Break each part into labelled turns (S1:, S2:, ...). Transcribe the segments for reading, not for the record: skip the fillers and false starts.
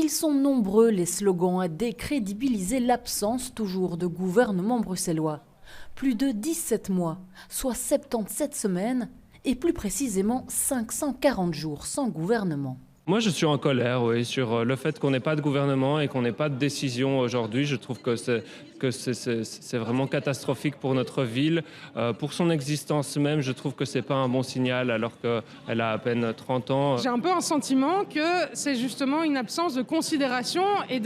S1: Ils sont nombreux les slogans à décrédibiliser l'absence toujours de gouvernement bruxellois. Plus de 17 mois, soit 77 semaines, et plus précisément 540 jours sans gouvernement.
S2: Moi, je suis en colère, oui, sur le fait qu'on n'ait pas de gouvernement et qu'on n'ait pas de décision aujourd'hui. Je trouve que c'est vraiment catastrophique pour notre ville. Pour son existence même, je trouve que ce n'est pas un bon signal alors qu'elle a à peine 30 ans.
S3: J'ai un peu un sentiment que c'est justement une absence de considération et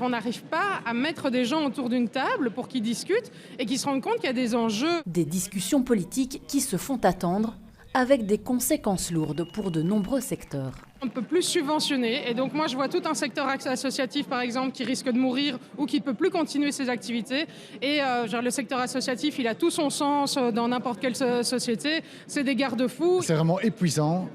S3: on n'arrive pas à mettre des gens autour d'une table pour qu'ils discutent et qu'ils se rendent compte qu'il y a des enjeux.
S1: Des discussions politiques qui se font attendre, avec des conséquences lourdes pour de nombreux secteurs.
S3: On ne peut plus subventionner et donc moi je vois tout un secteur associatif par exemple qui risque de mourir ou qui ne peut plus continuer ses activités et le secteur associatif il a tout son sens dans n'importe quelle société, c'est des garde-fous.
S4: C'est vraiment épuisant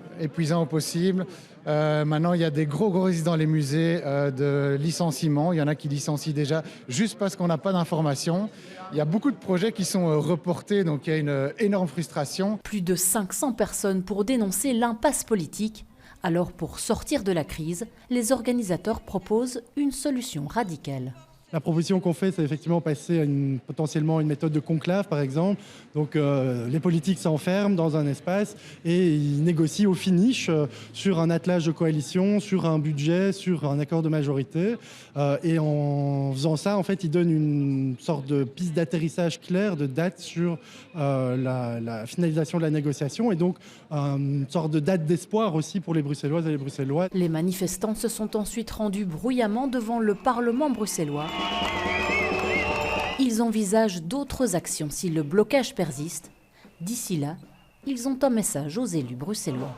S4: au possible. Maintenant il y a des gros risques dans les musées de licenciement, il y en a qui licencient déjà juste parce qu'on n'a pas d'informations. Il y a beaucoup de projets qui sont reportés, donc il y a une énorme frustration.
S1: Plus de 500 personnes pour dénoncer l'impasse politique. Alors pour sortir de la crise, les organisateurs proposent une solution radicale.
S5: La proposition qu'on fait, c'est effectivement passer à potentiellement une méthode de conclave, par exemple. Donc les politiques s'enferment dans un espace et ils négocient au finish sur un attelage de coalition, sur un budget, sur un accord de majorité. Et en faisant ça, en fait, ils donnent une sorte de piste d'atterrissage claire, de date sur la finalisation de la négociation et donc une sorte de date d'espoir aussi pour les Bruxelloises et les Bruxellois.
S1: Les manifestants se sont ensuite rendus bruyamment devant le Parlement bruxellois. Ils envisagent d'autres actions si le blocage persiste. D'ici là, ils ont un message aux élus bruxellois.